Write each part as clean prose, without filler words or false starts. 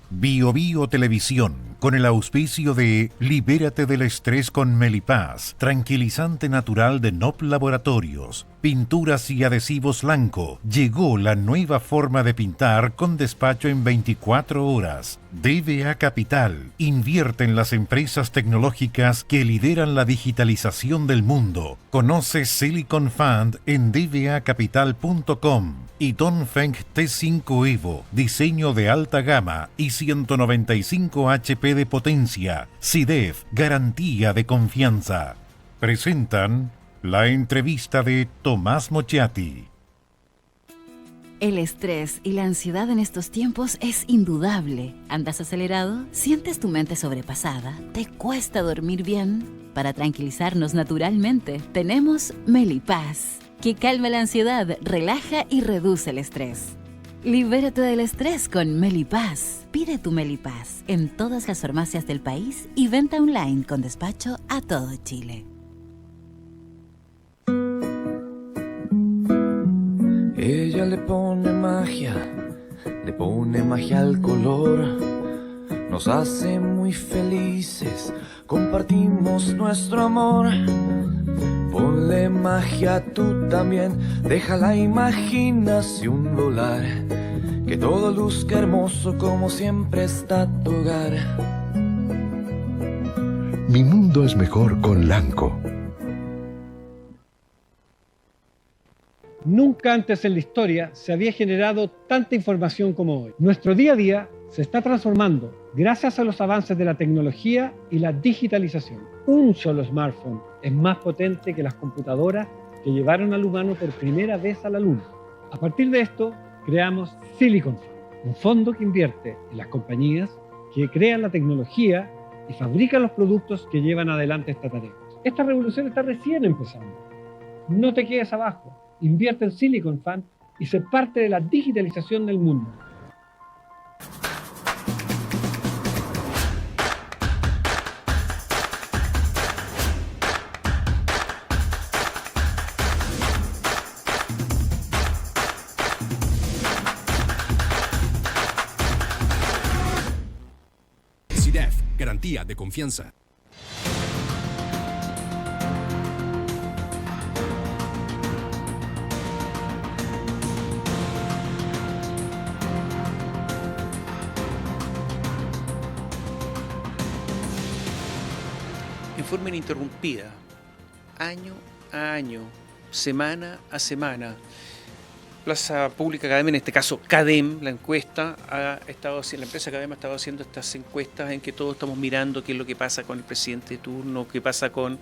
Bio Bio Televisión, con el auspicio de Libérate del estrés con Melipaz, tranquilizante natural de NOP Laboratorios, pinturas y adhesivos Lanco. Llegó la nueva forma de pintar con despacho en 24 horas. DBA Capital, invierte en las empresas tecnológicas que lideran la digitalización del mundo. Conoce Silicon Fund en dbacapital.com. Y Dongfeng T5 Evo, diseño de alta gama y 195 HP de potencia. SIDEF, garantía de confianza. Presentan la entrevista de Tomás Mochiati. El estrés y la ansiedad en estos tiempos es indudable. ¿Andas acelerado? ¿Sientes tu mente sobrepasada? ¿Te cuesta dormir bien? Para tranquilizarnos naturalmente, tenemos Melipaz, que calma la ansiedad, relaja y reduce el estrés. Libérate del estrés con Melipaz. Pide tu Melipaz en todas las farmacias del país y venta online con despacho a todo Chile. Ella le pone magia al color, nos hace muy felices, compartimos nuestro amor. Ponle magia tú también, deja la imaginación volar, que todo luzca hermoso como siempre está tu hogar. Mi mundo es mejor con Lanco. Nunca antes en la historia se había generado tanta información como hoy. Nuestro día a día se está transformando gracias a los avances de la tecnología y la digitalización. Un solo smartphone es más potente que las computadoras que llevaron al humano por primera vez a la Luna. A partir de esto, creamos Silicon Fund, un fondo que invierte en las compañías que crean la tecnología y fabrican los productos que llevan adelante esta tarea. Esta revolución está recién empezando. No te quedes abajo. Invierte en Silicon Fund y sé parte de la digitalización del mundo. SIDEF, garantía de confianza. En forma ininterrumpida, año a año, semana a semana. Plaza Pública Academia, en este caso CADEM, la empresa CADEM ha estado haciendo estas encuestas en que todos estamos mirando qué es lo que pasa con el presidente de turno, qué pasa con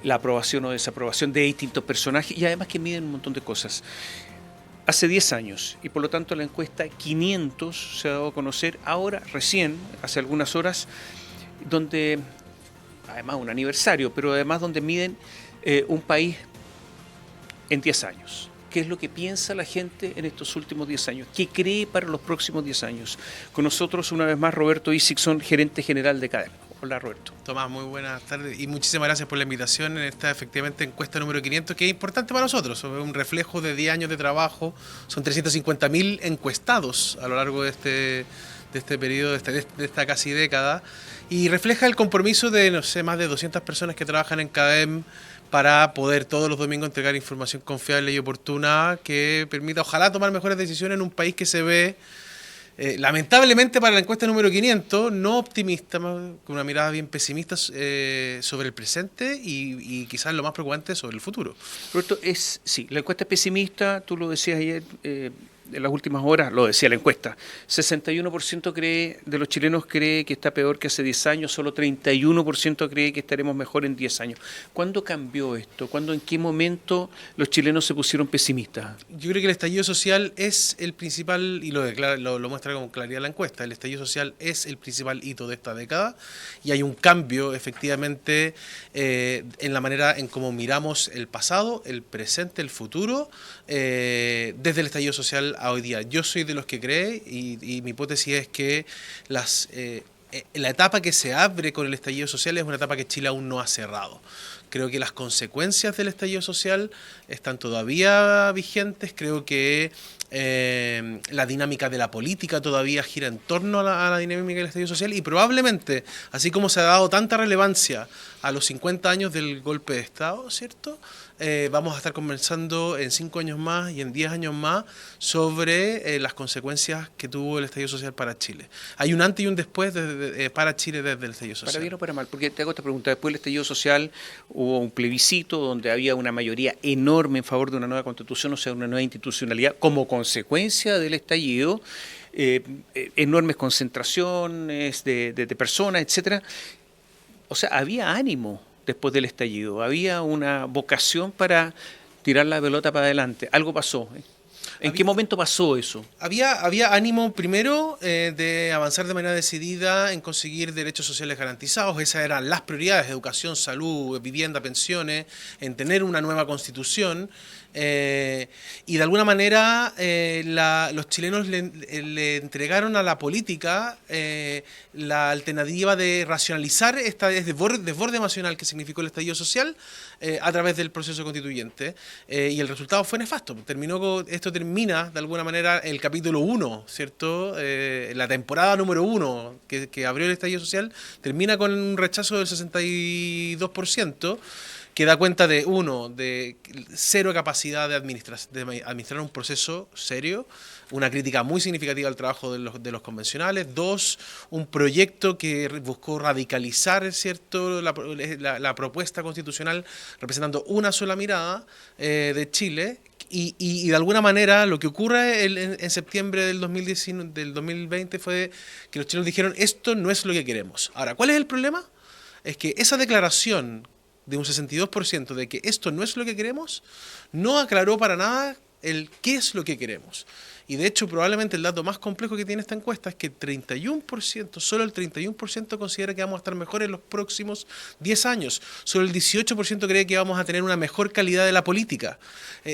la aprobación o desaprobación de distintos personajes y además que miden un montón de cosas. Hace 10 años y por lo tanto la encuesta 500 se ha dado a conocer ahora, recién, hace algunas horas, donde además un aniversario, pero además donde miden un país en 10 años. ¿Qué es lo que piensa la gente en estos últimos 10 años? ¿Qué cree para los próximos 10 años? Con nosotros una vez más Roberto Isicson, gerente general de CADEM. Hola Roberto. Tomás, muy buenas tardes y muchísimas gracias por la invitación en esta efectivamente encuesta número 500 que es importante para nosotros, es un reflejo de 10 años de trabajo, son 350.000 encuestados a lo largo de este periodo, de esta casi década y refleja el compromiso de, no sé, más de 200 personas que trabajan en CADEM para poder todos los domingos entregar información confiable y oportuna que permita, ojalá, tomar mejores decisiones en un país que se ve, lamentablemente para la encuesta número 500, no optimista, con una mirada bien pesimista sobre el presente y quizás lo más preocupante sobre el futuro. Roberto, sí, la encuesta es pesimista, tú lo decías ayer, en las últimas horas, lo decía la encuesta, 61% de los chilenos cree que está peor que hace 10 años, solo 31% cree que estaremos mejor en 10 años. ¿Cuándo cambió esto? ¿En qué momento los chilenos se pusieron pesimistas? Yo creo que el estallido social es el principal, y lo muestra con claridad la encuesta, el estallido social es el principal hito de esta década y hay un cambio efectivamente en la manera en cómo miramos el pasado, el presente, el futuro, desde el estallido social a hoy día. Yo soy de los que cree y mi hipótesis es que la etapa que se abre con el estallido social es una etapa que Chile aún no ha cerrado. Creo que las consecuencias del estallido social están todavía vigentes. Creo que la dinámica de la política todavía gira en torno a la dinámica del estallido social, y probablemente, así como se ha dado tanta relevancia a los 50 años del golpe de Estado, ¿cierto? Vamos a estar conversando en 5 años más y en 10 años más sobre las consecuencias que tuvo el estallido social para Chile. Hay un antes y un después para Chile desde el estallido social. Para bien o para mal, porque te hago esta pregunta. Después del estallido social hubo un plebiscito donde había una mayoría enorme en favor de una nueva constitución, o sea, una nueva institucionalidad, como consecuencia del estallido, enormes concentraciones de personas, etcétera. O sea, había ánimo después del estallido, había una vocación para tirar la pelota para adelante. Algo pasó. ¿En qué momento pasó eso? Había ánimo primero de avanzar de manera decidida en conseguir derechos sociales garantizados. Esas eran las prioridades: educación, salud, vivienda, pensiones, en tener una nueva constitución. Y de alguna manera los chilenos le entregaron a la política la alternativa de racionalizar esta desborde emocional que significó el estallido social a través del proceso constituyente, y el resultado fue nefasto. Esto termina de alguna manera el capítulo 1, ¿cierto? La temporada número 1 que abrió el estallido social termina con un rechazo del 62%, que da cuenta de cero capacidad de administrar un proceso serio, una crítica muy significativa al trabajo de los convencionales. 2, un proyecto que buscó radicalizar, ¿cierto?, la propuesta constitucional representando una sola mirada de Chile. Y de alguna manera lo que ocurre en septiembre del 2020 fue que los chilenos dijeron: esto no es lo que queremos. Ahora, ¿cuál es el problema? Es que esa declaración de un 62% de que esto no es lo que queremos, no aclaró para nada el qué es lo que queremos. Y de hecho, probablemente el dato más complejo que tiene esta encuesta es que solo el 31% considera que vamos a estar mejor en los próximos 10 años. Solo el 18% cree que vamos a tener una mejor calidad de la política.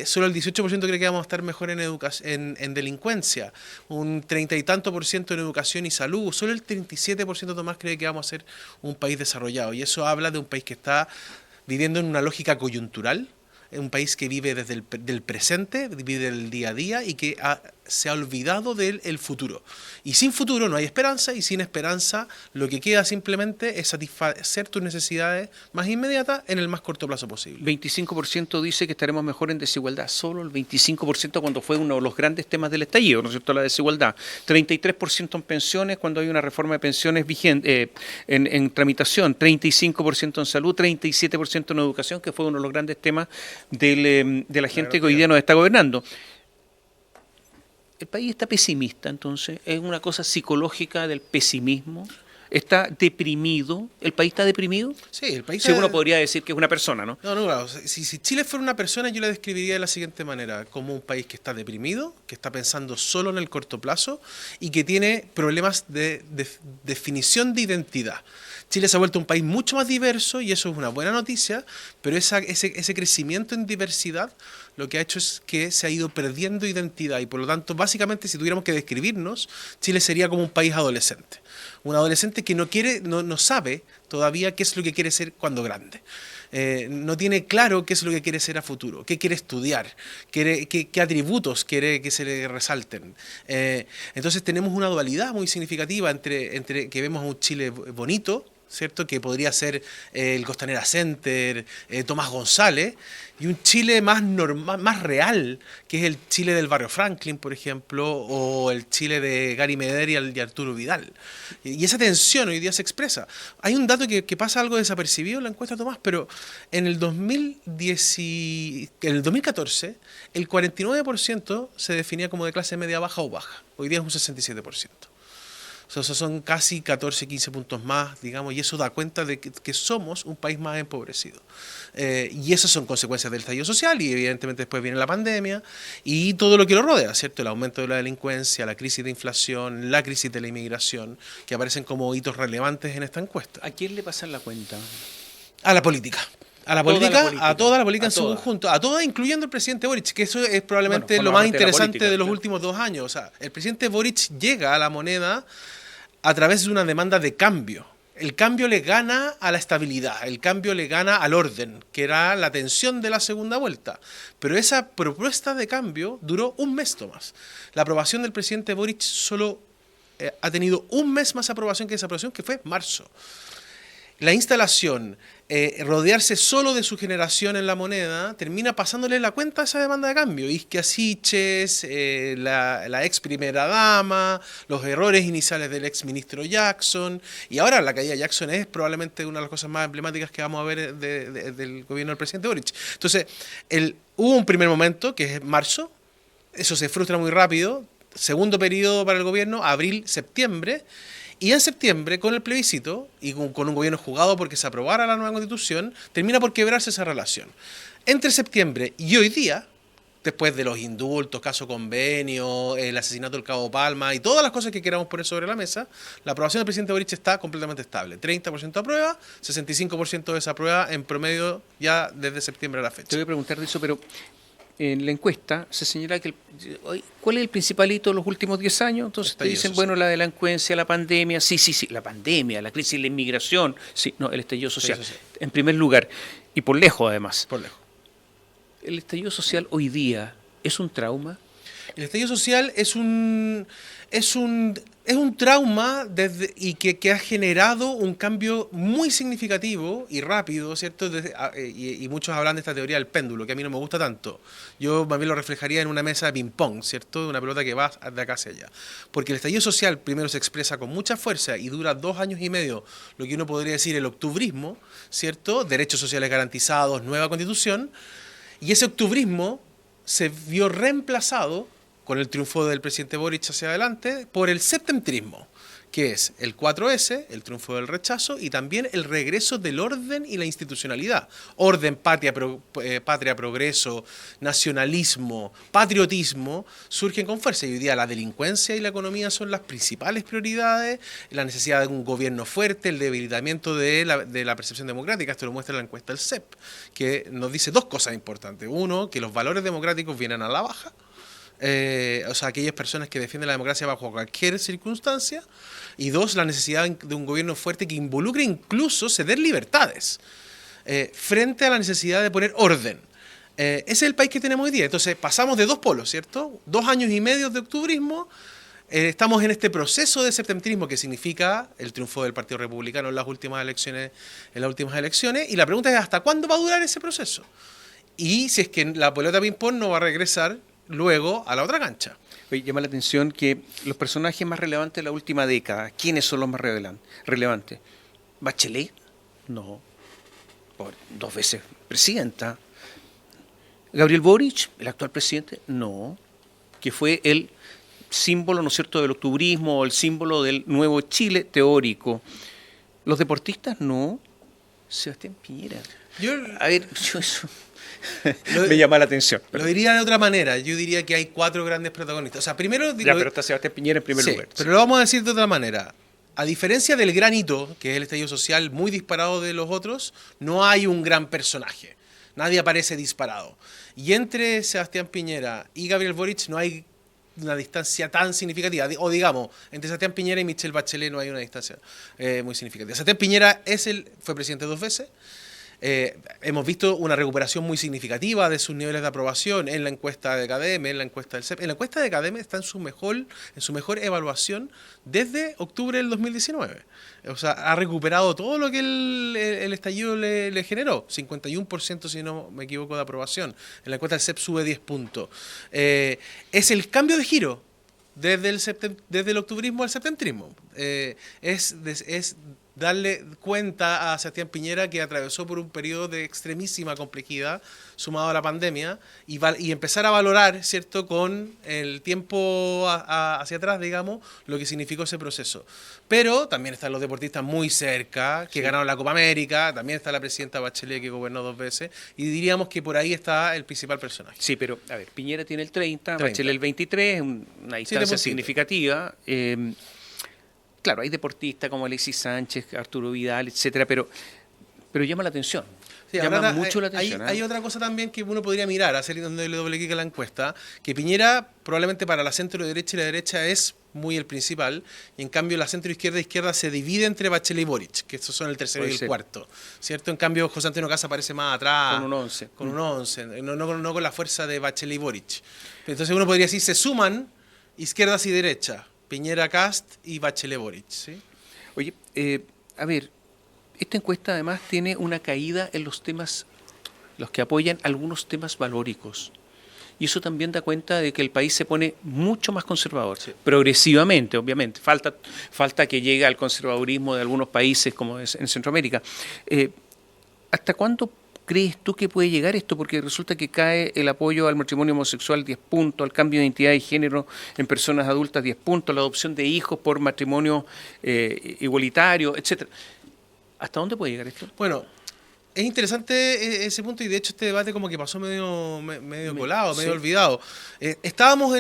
Solo el 18% cree que vamos a estar mejor en delincuencia. Un 30 y tanto % en educación y salud. Solo el 37% más cree que vamos a ser un país desarrollado. Y eso habla de un país que está viviendo en una lógica coyuntural, un país que vive desde del presente, vive del día a día, y que se ha olvidado del futuro. Y sin futuro no hay esperanza, y sin esperanza lo que queda simplemente es satisfacer tus necesidades más inmediatas en el más corto plazo posible. 25% dice que estaremos mejor en desigualdad, solo el 25% cuando fue uno de los grandes temas del estallido, ¿no es cierto?, la desigualdad. 33% en pensiones cuando hay una reforma de pensiones vigente, en tramitación. 35% en salud, 37% en educación, que fue uno de los grandes temas de la gente que hoy día nos está gobernando. ¿El país está pesimista entonces? ¿Es una cosa psicológica del pesimismo? ¿Está deprimido? ¿El país está deprimido? Sí, el país sí, uno podría decir que es una persona, ¿no? No, claro. Si Chile fuera una persona, yo la describiría de la siguiente manera: como un país que está deprimido, que está pensando solo en el corto plazo y que tiene problemas de definición de identidad. Chile se ha vuelto un país mucho más diverso, y eso es una buena noticia, pero ese crecimiento en diversidad lo que ha hecho es que se ha ido perdiendo identidad, y por lo tanto, básicamente, si tuviéramos que describirnos, Chile sería como un país adolescente. Un adolescente que no sabe todavía qué es lo que quiere ser cuando grande. No tiene claro qué es lo que quiere ser a futuro, qué quiere estudiar, qué atributos quiere que se le resalten. Entonces tenemos una dualidad muy significativa entre que vemos a un Chile bonito, ¿cierto?, que podría ser el Costanera Center, Tomás González, y un Chile más normal, más real, que es el Chile del barrio Franklin, por ejemplo, o el Chile de Gary Medel y Arturo Vidal. Y esa tensión hoy día se expresa. Hay un dato que pasa algo desapercibido en la encuesta, Tomás, pero en el 2014, el 49% se definía como de clase media baja o baja. Hoy día es un 67%. O sea, esos son casi 14, 15 puntos más, digamos, y eso da cuenta de que somos un país más empobrecido. Y esas son consecuencias del estallido social, y evidentemente después viene la pandemia y todo lo que lo rodea, ¿cierto? El aumento de la delincuencia, la crisis de inflación, la crisis de la inmigración, que aparecen como hitos relevantes en esta encuesta. ¿A quién le pasan la cuenta? A la política. A toda la política en su conjunto, a todas, incluyendo el presidente Boric, que eso es probablemente lo más interesante de los últimos 2 años. O sea, el presidente Boric llega a la moneda a través de una demanda de cambio. el cambio le gana a la estabilidad, el cambio le gana al orden, que era la tensión de la segunda vuelta. Pero esa propuesta de cambio duró un mes nomás. La aprobación del presidente Boric solo ha tenido un mes más aprobación que desaprobación, que fue marzo. La instalación, rodearse solo de su generación en la moneda, termina pasándole la cuenta a esa demanda de cambio. Isquia Siches, la ex primera dama, los errores iniciales del ex ministro Jackson, y ahora la caída de Jackson es probablemente una de las cosas más emblemáticas que vamos a ver del gobierno del presidente Boric. Entonces, hubo un primer momento, que es marzo, eso se frustra muy rápido, segundo periodo para el gobierno, abril, septiembre. Y en septiembre, con el plebiscito, y con un gobierno jugado porque se aprobara la nueva constitución, termina por quebrarse esa relación. Entre septiembre y hoy día, después de los indultos, caso convenio, el asesinato del Cabo Palma y todas las cosas que queramos poner sobre la mesa, la aprobación del presidente Boric está completamente estable. 30% aprueba, 65% desaprueba en promedio ya desde septiembre a la fecha. Te voy a preguntar de eso, pero en la encuesta se señala que ¿cuál es el principal hito de los últimos 10 años? Entonces te dicen, bueno, la delincuencia, la pandemia, sí, la pandemia, la crisis de la inmigración, sí, no, el estallido social, en primer lugar, y por lejos además. Por lejos. ¿El estallido social hoy día es un trauma? El estallido social es un trauma y que ha generado un cambio muy significativo y rápido, ¿cierto? Y muchos hablan de esta teoría del péndulo, que a mí no me gusta tanto. Yo más bien lo reflejaría en una mesa de ping-pong, ¿cierto? Una pelota que va de acá hacia allá. Porque el estallido social primero se expresa con mucha fuerza y dura 2 años y medio, lo que uno podría decir el octubrismo, ¿cierto? Derechos sociales garantizados, nueva constitución. Y ese octubrismo se vio reemplazado con el triunfo del presidente Boric hacia adelante, por el septentrismo, que es el 4S, el triunfo del rechazo, y también el regreso del orden y la institucionalidad. Orden, patria, progreso, nacionalismo, patriotismo, surgen con fuerza. Y hoy día la delincuencia y la economía son las principales prioridades, la necesidad de un gobierno fuerte, el debilitamiento de la percepción democrática. Esto lo muestra la encuesta del CEP, que nos dice 2 cosas importantes. Uno, que los valores democráticos vienen a la baja, o sea, aquellas personas que defienden la democracia bajo cualquier circunstancia. Y 2, la necesidad de un gobierno fuerte que involucre incluso ceder libertades frente a la necesidad de poner orden. Ese es el país que tenemos hoy día. Entonces pasamos de 2 polos, ¿cierto? 2 años y medio de octubrismo. Estamos en este proceso de septentrismo, que significa el triunfo del Partido Republicano en las últimas elecciones, y la pregunta es ¿hasta cuándo va a durar ese proceso? Y si es que la pelota ping-pong no va a regresar luego a la otra cancha. Oye, llama la atención que los personajes más relevantes de la última década, ¿quiénes son los más relevantes? ¿Bachelet? No. 2 veces presidenta. ¿Gabriel Boric, el actual presidente? No. Que fue el símbolo, ¿no es cierto?, del octubrismo, el símbolo del nuevo Chile teórico. ¿Los deportistas? No. Sebastián Piñera. Eso me llama la atención. Lo diría de otra manera. Yo diría que hay 4 grandes protagonistas. O sea, primero... pero está Sebastián Piñera en primer lugar. Pero lo vamos a decir de otra manera. A diferencia del gran hito, que es el estallido social muy disparado de los otros, no hay un gran personaje. Nadie aparece disparado. Y entre Sebastián Piñera y Gabriel Boric no hay una distancia tan significativa. O digamos, entre Sebastián Piñera y Michelle Bachelet no hay una distancia muy significativa. Sebastián Piñera fue presidente 2 veces. Hemos visto una recuperación muy significativa de sus niveles de aprobación en la encuesta de CADEM, en la encuesta del CEP. En la encuesta de CADEM está en su mejor evaluación desde octubre del 2019. O sea, ha recuperado todo lo que el estallido le generó. 51%, si no me equivoco, de aprobación. En la encuesta del CEP sube 10 puntos. Es el cambio de giro desde el octubrismo al septentrismo. Es darle cuenta a Sebastián Piñera que atravesó por un periodo de extremísima complejidad sumado a la pandemia y empezar a valorar, ¿cierto?, con el tiempo hacia atrás, digamos, lo que significó ese proceso. Pero también están los deportistas muy cerca, que ganaron la Copa América, también está la presidenta Bachelet, que gobernó 2 veces, y diríamos que por ahí está el principal personaje. Sí, pero, a ver, Piñera tiene el 30, Bachelet el 23, una distancia significativa. Claro, hay deportistas como Alexis Sánchez, Arturo Vidal, etcétera, pero llama la atención. Sí, llama mucho la atención. Hay otra cosa también que uno podría mirar, hacer donde le doble clic a la encuesta, que Piñera probablemente para la centro derecha y la derecha es muy el principal, y en cambio la centro-izquierda se divide entre Bachelet y Boric, que estos son el tercero y el cuarto, ¿cierto? En cambio José Antonio Caz aparece más atrás. Con un 11. Con un 11, no con la fuerza de Bachelet y Boric. Entonces uno podría decir, se suman izquierdas y derechas, Piñera, Cast y Bachelet, Boric, ¿sí? Oye, a ver, esta encuesta además tiene una caída en los temas, los que apoyan algunos temas valóricos. Y eso también da cuenta de que el país se pone mucho más conservador, progresivamente, obviamente. Falta que llegue al conservadurismo de algunos países como en Centroamérica. ¿Hasta cuándo crees tú que puede llegar esto? Porque resulta que cae el apoyo al matrimonio homosexual 10 puntos, al cambio de identidad y género en personas adultas 10 puntos, la adopción de hijos por matrimonio igualitario, etcétera. ¿Hasta dónde puede llegar esto? Bueno, es interesante ese punto, y de hecho este debate como que pasó medio colado, medio olvidado. Estábamos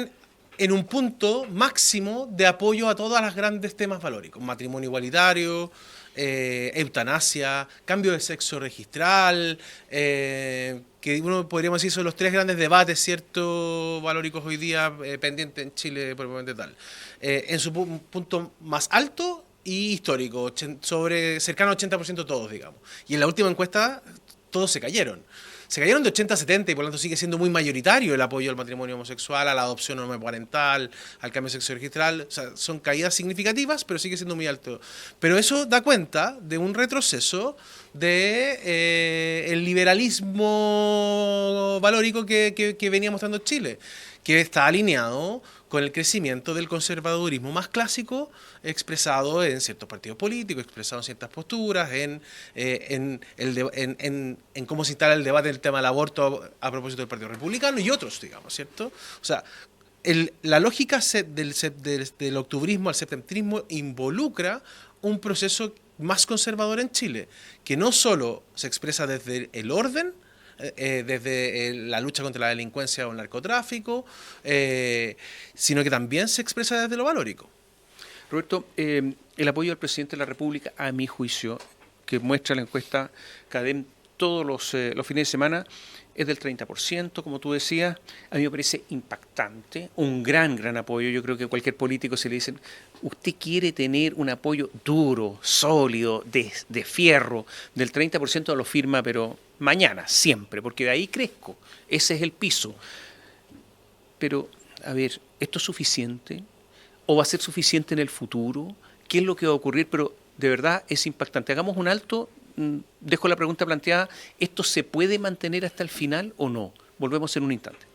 en un punto máximo de apoyo a todos los grandes temas valóricos: matrimonio igualitario, eutanasia, cambio de sexo registral, que uno podríamos decir son los tres grandes debates, ¿cierto?, valóricos hoy día pendientes en Chile, probablemente tal. En su punto más alto y histórico, cercano al 80% todos, digamos. Y en la última encuesta todos se cayeron. Se cayeron de 80 a 70 y por lo tanto sigue siendo muy mayoritario el apoyo al matrimonio homosexual, a la adopción homoparental, al cambio de sexo registral. O sea, son caídas significativas, pero sigue siendo muy alto. Pero eso da cuenta de un retroceso de el liberalismo valórico que venía mostrando Chile, que está alineado con el crecimiento del conservadurismo más clásico, expresado en ciertos partidos políticos, expresado en ciertas posturas, en cómo se instala el debate del tema del aborto a propósito del Partido Republicano y otros, digamos, ¿cierto? O sea, la lógica del octubrismo al septentrismo involucra un proceso más conservador en Chile, que no solo se expresa desde el orden, desde la lucha contra la delincuencia o el narcotráfico, sino que también se expresa desde lo valórico. Roberto, el apoyo del presidente de la República, a mi juicio, que muestra la encuesta CADEM todos los fines de semana, es del 30%, como tú decías. A mí me parece impactante, un gran apoyo. Yo creo que cualquier político, si le dicen, usted quiere tener un apoyo duro, sólido, de fierro, del 30% lo firma, pero mañana, siempre, porque de ahí crezco. Ese es el piso. Pero, a ver, ¿esto es suficiente? ¿O va a ser suficiente en el futuro? ¿Qué es lo que va a ocurrir? Pero de verdad es impactante. Hagamos un alto. Dejo la pregunta planteada. ¿Esto se puede mantener hasta el final o no? Volvemos en un instante.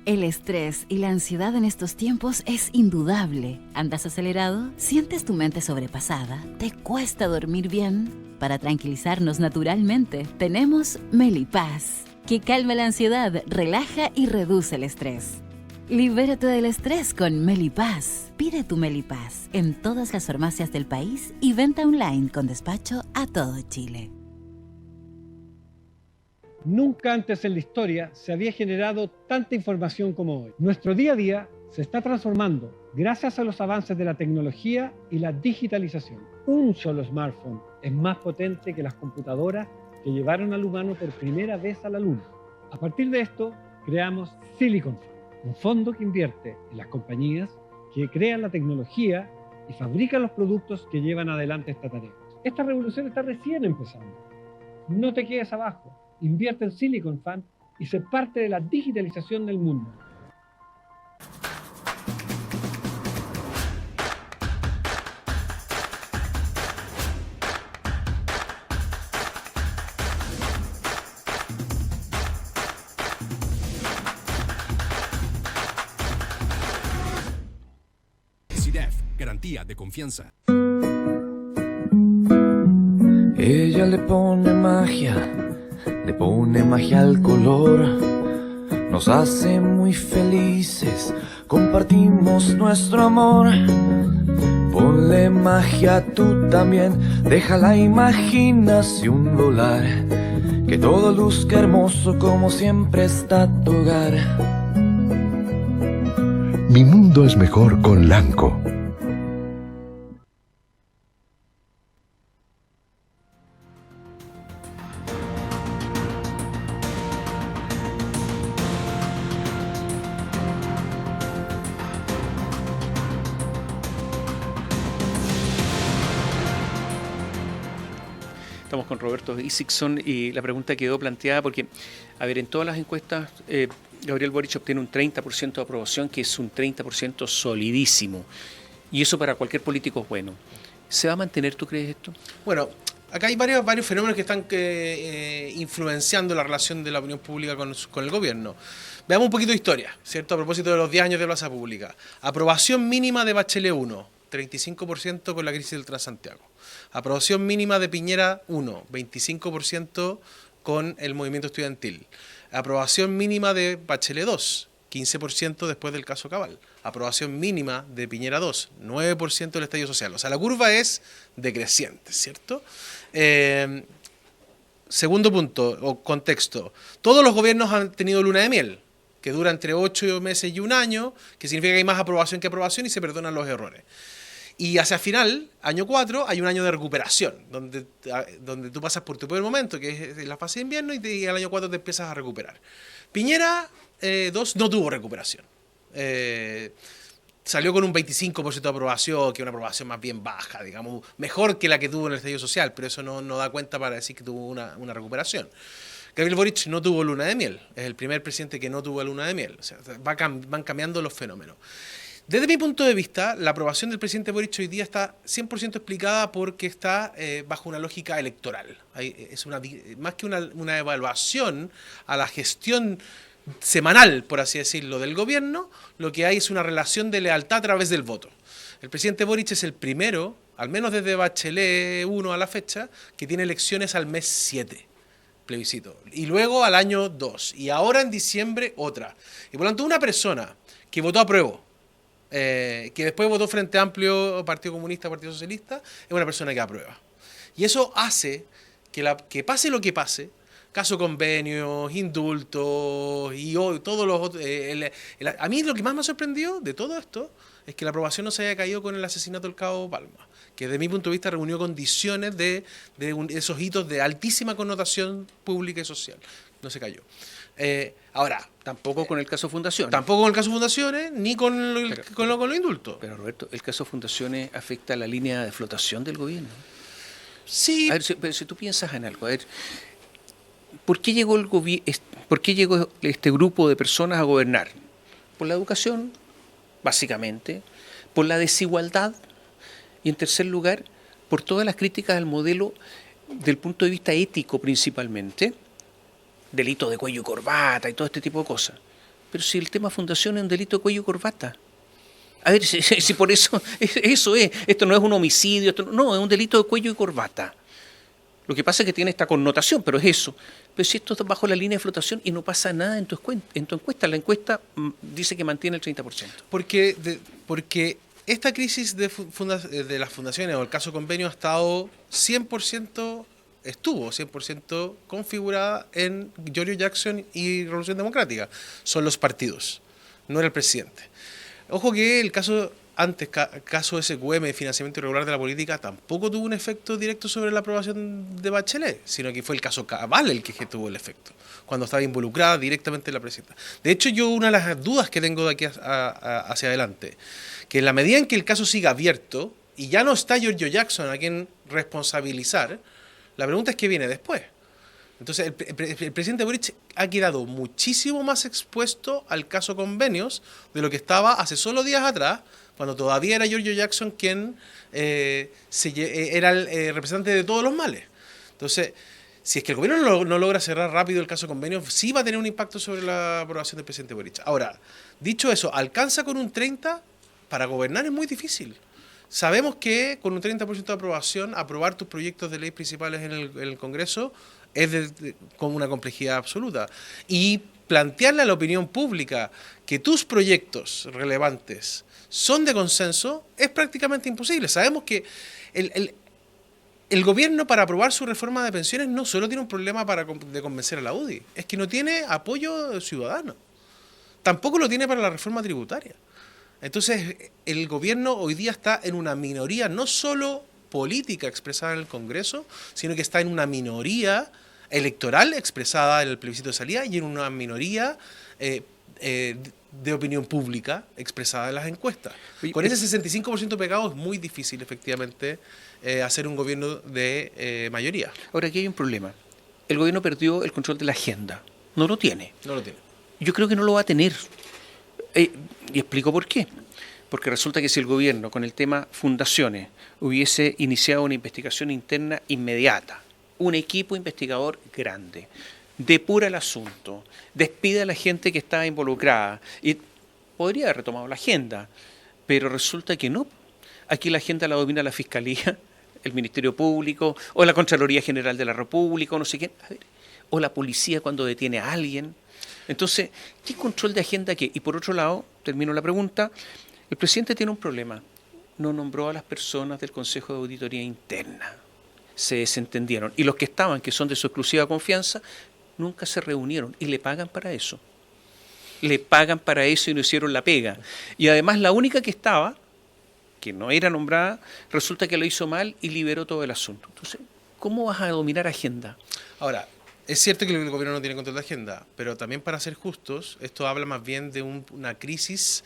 El estrés y la ansiedad en estos tiempos es indudable. ¿Andas acelerado? ¿Sientes tu mente sobrepasada? ¿Te cuesta dormir bien? Para tranquilizarnos naturalmente, tenemos Melipaz, que calma la ansiedad, relaja y reduce el estrés. Libérate del estrés con Melipaz. Pide tu Melipaz en todas las farmacias del país y venta online con despacho a todo Chile. Nunca antes en la historia se había generado tanta información como hoy. Nuestro día a día se está transformando gracias a los avances de la tecnología y la digitalización. Un solo smartphone es más potente que las computadoras que llevaron al humano por primera vez a la Luna. A partir de esto, creamos Silicon Fund, un fondo que invierte en las compañías que crean la tecnología y fabrican los productos que llevan adelante esta tarea. Esta revolución está recién empezando. No te quedes abajo. Invierte en Silicon Fund y sé parte de la digitalización del mundo. CDEF, garantía de confianza. Ella le pone magia al color, nos hace muy felices, compartimos nuestro amor. Ponle magia tú también, deja la imaginación volar que todo luzca hermoso como siempre está tu hogar. Mi mundo es mejor con Lanco. Estamos con Roberto Isakson y la pregunta quedó planteada porque, a ver, en todas las encuestas Gabriel Boric obtiene un 30% de aprobación, que es un 30% solidísimo. Y eso para cualquier político es bueno. ¿Se va a mantener, tú crees, esto? Bueno, acá hay varios fenómenos que están influenciando la relación de la opinión pública con el gobierno. Veamos un poquito de historia, ¿cierto? A propósito de los 10 años de Plaza Pública. Aprobación mínima de Bachelet 1, 35% con la crisis del Transantiago. Aprobación mínima de Piñera 1, 25% con el movimiento estudiantil. Aprobación mínima de Bachelet 2, 15% después del caso Cabal. Aprobación mínima de Piñera 2, 9% del estallido social. O sea, la curva es decreciente, ¿cierto? Segundo punto, o contexto. Todos los gobiernos han tenido luna de miel, que dura entre 8 meses y un año, que significa que hay más aprobación que aprobación y se perdonan los errores. Y hacia final, año 4, hay un año de recuperación, donde tú pasas por tu peor momento, que es la fase de invierno, y al año 4 te empiezas a recuperar. Piñera 2 no tuvo recuperación. Salió con un 25% de aprobación, que es una aprobación más bien baja, digamos, mejor que la que tuvo en el estallido social, pero eso no da cuenta para decir que tuvo una recuperación. Gabriel Boric no tuvo luna de miel, es el primer presidente que no tuvo luna de miel, o sea, van cambiando los fenómenos. Desde mi punto de vista, la aprobación del presidente Boric hoy día está 100% explicada porque está bajo una lógica electoral. Es más que una evaluación a la gestión semanal, por así decirlo, del gobierno, lo que hay es una relación de lealtad a través del voto. El presidente Boric es el primero, al menos desde Bachelet 1 a la fecha, que tiene elecciones al mes 7, plebiscito, y luego al año 2, y ahora en diciembre otra. Y por lo tanto, una persona que votó a prueba, que después votó Frente Amplio, Partido Comunista, Partido Socialista, es una persona que aprueba. Y eso hace que pase lo que pase, caso convenios, indultos y todos los otros. A mí lo que más me ha sorprendido de todo esto es que la aprobación no se haya caído con el asesinato del Cabo Palma, que desde mi punto de vista reunió condiciones de esos hitos de altísima connotación pública y social. No se cayó. Ahora, Tampoco con el caso Fundaciones. tampoco con el caso Fundaciones, ni con los indultos. Pero Roberto, el caso Fundaciones afecta a la línea de flotación del gobierno. Sí, A ver, si tú piensas en algo, a ver, ¿por qué llegó este grupo de personas a gobernar? Por la educación, básicamente, por la desigualdad y, en tercer lugar, por todas las críticas al modelo del punto de vista ético principalmente, delito de cuello y corbata y todo este tipo de cosas. Pero si el tema fundación es un delito de cuello y corbata. A ver, si por eso es, esto no es un homicidio, no, es un delito de cuello y corbata. Lo que pasa es que tiene esta connotación, pero es eso. Pero si esto está bajo la línea de flotación y no pasa nada en tu encuesta, la encuesta dice que mantiene el 30%. porque esta crisis de las fundaciones o el caso convenio estuvo 100% configurada en Giorgio Jackson y Revolución Democrática. Son los partidos, no era el presidente. Ojo que el caso SQM de financiamiento irregular de la política tampoco tuvo un efecto directo sobre la aprobación de Bachelet, sino que fue el caso Cabal el que tuvo el efecto, cuando estaba involucrada directamente la presidenta. De hecho, yo una de las dudas que tengo de aquí hacia adelante, que en la medida en que el caso siga abierto y ya no está Giorgio Jackson a quien responsabilizar, la pregunta es qué viene después. Entonces, el presidente Boric ha quedado muchísimo más expuesto al caso convenios de lo que estaba hace solo días atrás, cuando todavía era Giorgio Jackson quien era el representante de todos los males. Entonces, si es que el gobierno no logra cerrar rápido el caso convenio, sí va a tener un impacto sobre la aprobación del presidente Boric. Ahora, dicho eso, ¿alcanza con un 30%? Para gobernar es muy difícil. Sabemos que con un 30% de aprobación, aprobar tus proyectos de ley principales en el Congreso es con una complejidad absoluta. Y plantearle a la opinión pública que tus proyectos relevantes son de consenso es prácticamente imposible. Sabemos que el gobierno, para aprobar su reforma de pensiones, no solo tiene un problema de convencer a la UDI, es que no tiene apoyo ciudadano. Tampoco lo tiene para la reforma tributaria. Entonces, el gobierno hoy día está en una minoría, no solo política expresada en el Congreso, sino que está en una minoría electoral expresada en el plebiscito de salida y en una minoría de opinión pública expresada en las encuestas. Con ese 65% pegado es muy difícil, efectivamente, hacer un gobierno de mayoría. Ahora, aquí hay un problema. El gobierno perdió el control de la agenda. No lo tiene. No lo tiene. Yo creo que no lo va a tener. Y explico por qué. Porque resulta que si el gobierno, con el tema fundaciones, hubiese iniciado una investigación interna inmediata, un equipo investigador grande, depura el asunto, despide a la gente que estaba involucrada, y podría haber retomado la agenda, pero resulta que no. Aquí la agenda la domina la Fiscalía, el Ministerio Público, o la Contraloría General de la República, o no sé quién, o la policía cuando detiene a alguien. Entonces, ¿qué control de agenda qué? Y por otro lado, termino la pregunta, el presidente tiene un problema. No nombró a las personas del Consejo de Auditoría Interna. Se desentendieron. Y los que estaban, que son de su exclusiva confianza, nunca se reunieron. Y le pagan para eso. Le pagan para eso y no hicieron la pega. Y además la única que estaba, que no era nombrada, resulta que lo hizo mal y liberó todo el asunto. Entonces, ¿cómo vas a dominar agenda? Ahora, es cierto que el gobierno no tiene control de agenda, pero también, para ser justos, esto habla más bien de una crisis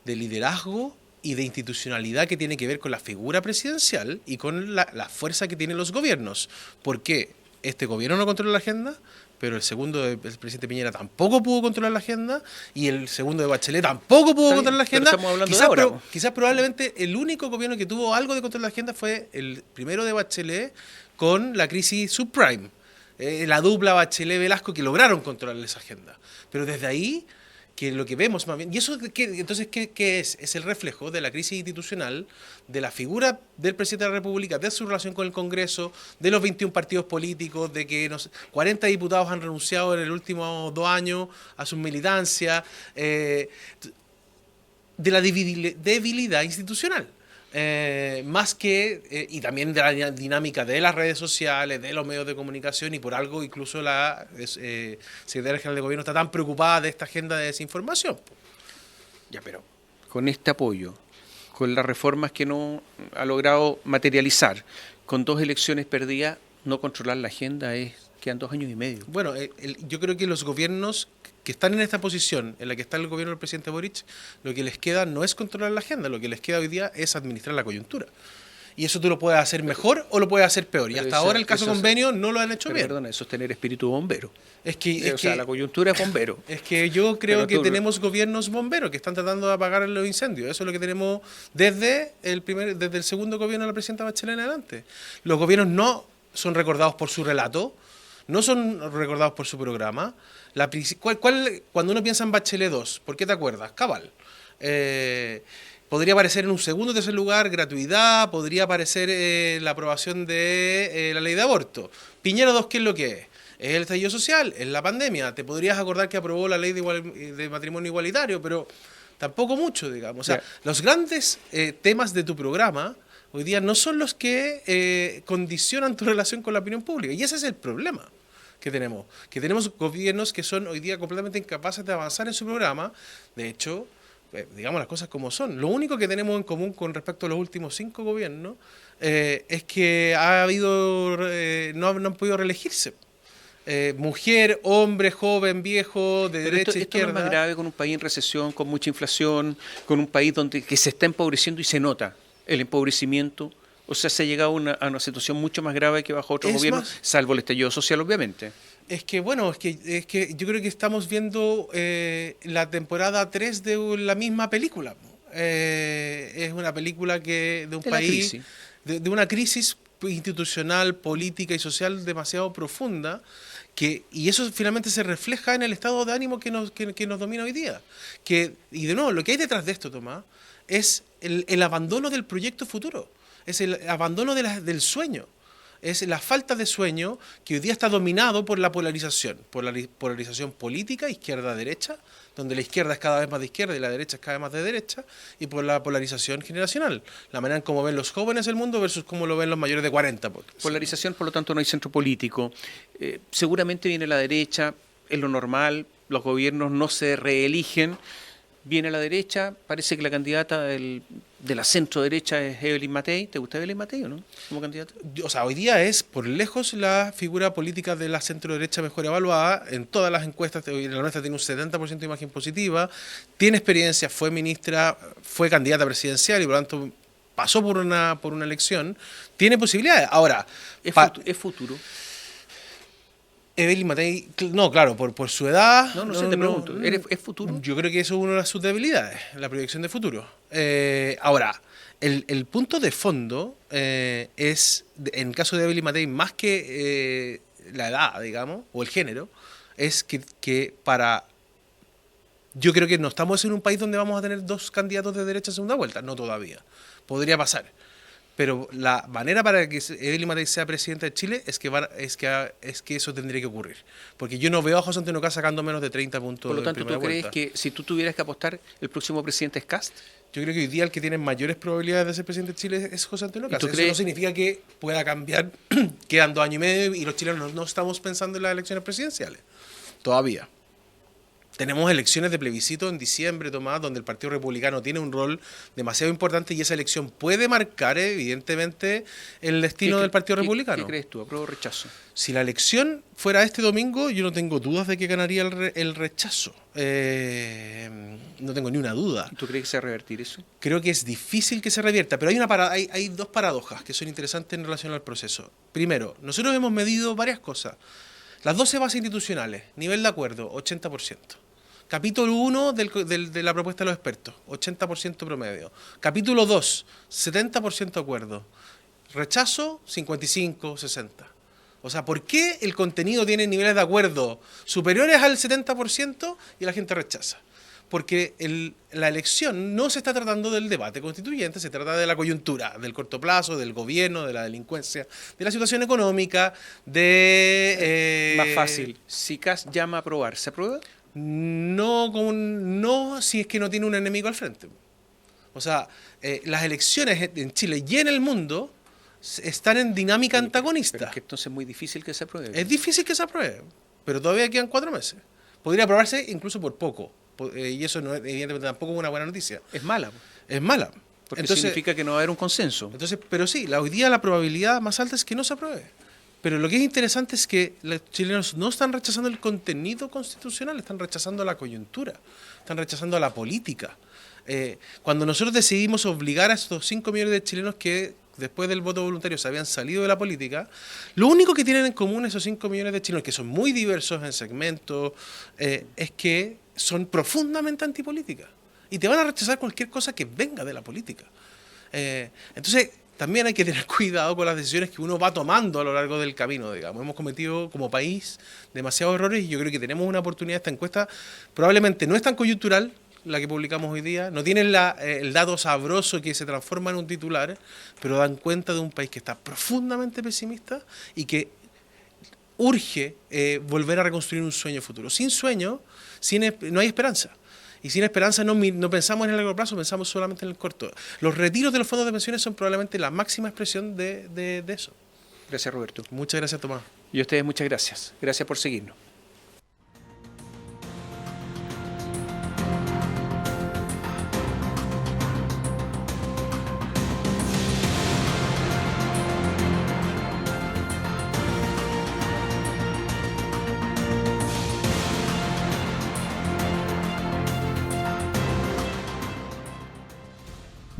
de liderazgo y de institucionalidad que tiene que ver con la figura presidencial y con la fuerza que tienen los gobiernos. Porque este gobierno no controla la agenda, pero el segundo del presidente Piñera tampoco pudo controlar la agenda, y el segundo de Bachelet tampoco pudo controlar la agenda. Estamos hablando de ahora. Quizás probablemente el único gobierno que tuvo algo de control de la agenda fue el primero de Bachelet con la crisis subprime. La dupla Bachelet-Velasco, que lograron controlar esa agenda. Pero desde ahí, que lo que vemos más bien, y eso entonces ¿qué es? Es el reflejo de la crisis institucional, de la figura del presidente de la República, de su relación con el Congreso, de los 21 partidos políticos, de que 40 diputados han renunciado en el último 2 años a su militancia, de la debilidad institucional. Más que, y también de la dinámica de las redes sociales, de los medios de comunicación, y por algo incluso la Secretaría General de Gobierno está tan preocupada de esta agenda de desinformación. Ya, pero con este apoyo, con las reformas que no ha logrado materializar, con 2 elecciones perdidas, no controlar la agenda quedan 2 años y medio. Bueno, yo creo que los gobiernos que están en esta posición en la que está el gobierno del presidente Boric, lo que les queda no es controlar la agenda, lo que les queda hoy día es administrar la coyuntura. Y eso tú lo puedes hacer mejor o lo puedes hacer peor. Y hasta ahora el caso convenio no lo han hecho bien. Perdona, eso es tener espíritu bombero. O sea, la coyuntura es bombero. Es que yo creo que tenemos gobiernos bomberos que están tratando de apagar los incendios. Eso es lo que tenemos desde el segundo gobierno de la presidenta Bachelet en adelante. Los gobiernos no son recordados por su relato, no son recordados por su programa. Cuando uno piensa en Bachelet 2, ¿por qué te acuerdas? Cabal. Podría aparecer en un segundo o tercer lugar gratuidad, podría aparecer la aprobación de la ley de aborto. Piñera 2, ¿qué es lo que es? Es el estallido social, es la pandemia. Te podrías acordar que aprobó la ley de matrimonio igualitario, pero tampoco mucho, digamos. O sea, los grandes temas de tu programa hoy día no son los que condicionan tu relación con la opinión pública. Y ese es el problema que tenemos gobiernos que son hoy día completamente incapaces de avanzar en su programa. De hecho, digamos las cosas como son. Lo único que tenemos en común con respecto a los últimos 5 gobiernos es que no han podido reelegirse. Mujer, hombre, joven, viejo, de derecha, izquierda. Esto no es más grave con un país en recesión, con mucha inflación, con un país que se está empobreciendo y se nota el empobrecimiento. O sea, se ha llegado a una situación mucho más grave que bajo otro gobierno, salvo el estallido social, obviamente. Es que yo creo que estamos viendo la temporada 3 de la misma película. Es una película de un país, de una crisis institucional, política y social demasiado profunda, y eso finalmente se refleja en el estado de ánimo que nos domina hoy día. Y de nuevo, lo que hay detrás de esto, Tomás, es el abandono del proyecto futuro. Es el abandono del sueño. es la falta de sueño que hoy día está dominado por la polarización política, izquierda-derecha, donde la izquierda es cada vez más de izquierda y la derecha es cada vez más de derecha, y por la polarización generacional, la manera en cómo ven los jóvenes el mundo versus cómo lo ven los mayores de 40. Polarización, por lo tanto, no hay centro político. Seguramente viene la derecha, es lo normal, los gobiernos no se reeligen. Viene la derecha, parece que la candidata de la centro derecha es Evelyn Matei. ¿Te gusta Evelyn Matei o no como candidata? O sea, hoy día es por lejos la figura política de la centro derecha mejor evaluada en todas las encuestas. La nuestra tiene un 70% de imagen positiva, tiene experiencia, fue ministra, fue candidata presidencial y por lo tanto pasó por una elección, tiene posibilidades. Ahora, ¿Es futuro? Evelyn Matei, no, claro, por su edad... No sé, te pregunto, ¿es futuro? Yo creo que eso es una de sus debilidades, la proyección de futuro. Ahora, el punto de fondo es, en el caso de Evelyn Matei, más que la edad, digamos, o el género, es que para... Yo creo que no estamos en un país donde vamos a tener 2 candidatos de derecha en segunda vuelta, no todavía. Podría pasar. Pero la manera para que Evelyn Matei sea presidenta de Chile es que eso tendría que ocurrir. Porque yo no veo a José Antonio Kast sacando menos de 30 puntos. Por lo tanto, en primera ¿tú crees vuelta. que si tú tuvieras que apostar, el próximo presidente es Kast? Yo creo que hoy día el que tiene mayores probabilidades de ser presidente de Chile es José Antonio Kast. Eso crees? no significa que pueda cambiar. Quedan 2 años y medio y los chilenos no estamos pensando en las elecciones presidenciales. Todavía. Tenemos elecciones de plebiscito en diciembre, Tomás, donde el Partido Republicano tiene un rol demasiado importante y esa elección puede marcar, evidentemente, el destino del Partido Republicano. ¿Qué crees tú? ¿Apruebo o rechazo? Si la elección fuera este domingo, yo no tengo dudas de que ganaría el rechazo. No tengo ni una duda. ¿Y tú crees que se va a revertir eso? Creo que es difícil que se revierta, pero hay 2 paradojas que son interesantes en relación al proceso. Primero, nosotros hemos medido varias cosas. Las 12 bases institucionales, nivel de acuerdo, 80%. Capítulo 1 de la propuesta de los expertos, 80% promedio. Capítulo 2, 70% acuerdo. Rechazo, 55, 60. O sea, ¿por qué el contenido tiene niveles de acuerdo superiores al 70% y la gente rechaza? Porque la elección no se está tratando del debate constituyente, se trata de la coyuntura, del corto plazo, del gobierno, de la delincuencia, de la situación económica, Más fácil, si Kast llama a aprobar, ¿se aprueba? No si es que no tiene un enemigo al frente. O sea, las elecciones en Chile y en el mundo están en dinámica antagonista. Pero es que entonces es muy difícil que se apruebe. Es difícil que se apruebe, pero todavía quedan 4 meses. Podría aprobarse incluso por poco. Y eso no, evidentemente tampoco es una buena noticia. Es mala. Es mala. Porque significa que no va a haber un consenso. Entonces, pero sí, hoy día la probabilidad más alta es que no se apruebe. Pero lo que es interesante es que los chilenos no están rechazando el contenido constitucional, están rechazando la coyuntura, están rechazando la política. Cuando nosotros decidimos obligar a estos 5 millones de chilenos que después del voto voluntario se habían salido de la política, lo único que tienen en común esos 5 millones de chilenos, que son muy diversos en segmentos, es que son profundamente antipolítica. Y te van a rechazar cualquier cosa que venga de la política. Entonces, también hay que tener cuidado con las decisiones que uno va tomando a lo largo del camino, digamos. Hemos cometido como país demasiados errores y yo creo que tenemos una oportunidad. Esta encuesta probablemente no es tan coyuntural, la que publicamos hoy día, no tiene el dato sabroso que se transforma en un titular, pero dan cuenta de un país que está profundamente pesimista y que urge volver a reconstruir un sueño futuro. Sin sueño, no hay esperanza. Y sin esperanza no pensamos en el largo plazo, pensamos solamente en el corto. Los retiros de los fondos de pensiones son probablemente la máxima expresión de eso. Gracias, Roberto. Muchas gracias, Tomás. Y a ustedes muchas gracias. Gracias por seguirnos.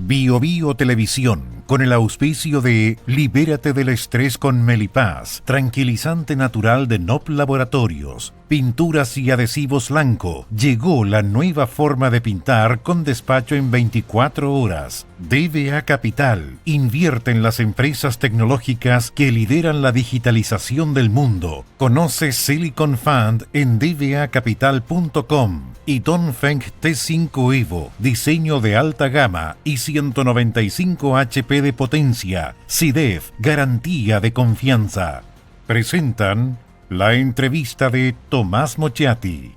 Bio Bio Televisión, con el auspicio de Libérate del estrés con Melipaz, tranquilizante natural de NOP Laboratorios, pinturas y adhesivos Lanco. Llegó la nueva forma de pintar con despacho en 24 horas. DBA Capital invierte en las empresas tecnológicas que lideran la digitalización del mundo. Conoce Silicon Fund en dbacapital.com. Y Dongfeng T5 Evo, diseño de alta gama y 195 HP GP de potencia. SIDEF, garantía de confianza. Presentan la entrevista de Tomás Mochiati.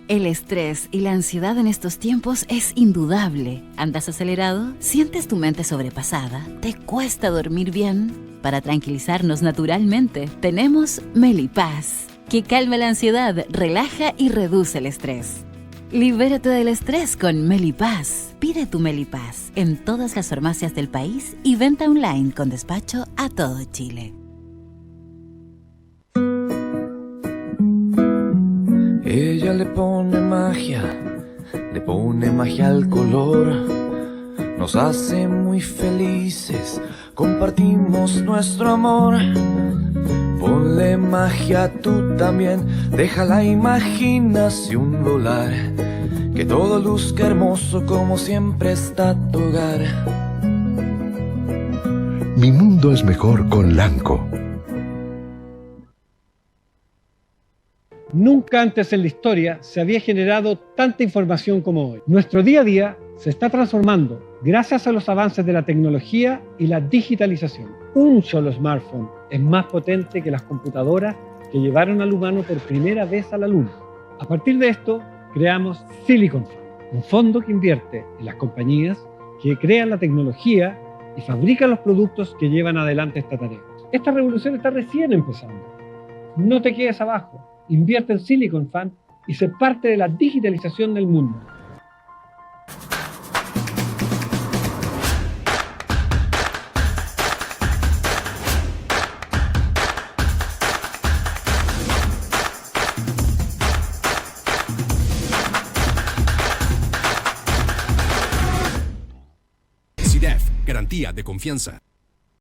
El estrés y la ansiedad en estos tiempos es indudable. ¿Andas acelerado? ¿Sientes tu mente sobrepasada? ¿Te cuesta dormir bien? Para tranquilizarnos naturalmente, tenemos Melipaz, que calma la ansiedad, relaja y reduce el estrés. Libérate del estrés con Melipaz. Pide tu Melipaz en todas las farmacias del país y venta online con despacho a todo Chile. Ella le pone magia al color, nos hace muy felices, compartimos nuestro amor. Ponle magia tú también, deja la imaginación volar, que todo luzca hermoso como siempre está tu hogar. Mi mundo es mejor con Lanco. Nunca antes en la historia se había generado tanta información como hoy. Nuestro día a día se está transformando gracias a los avances de la tecnología y la digitalización. Un solo smartphone es más potente que las computadoras que llevaron al humano por primera vez a la Luna. A partir de esto, creamos Silicon Fund, un fondo que invierte en las compañías que crean la tecnología y fabrican los productos que llevan adelante esta tarea. Esta revolución está recién empezando. No te quedes abajo. Invierte en Silicon Fund y sé parte de la digitalización del mundo. SIDEF, garantía de confianza.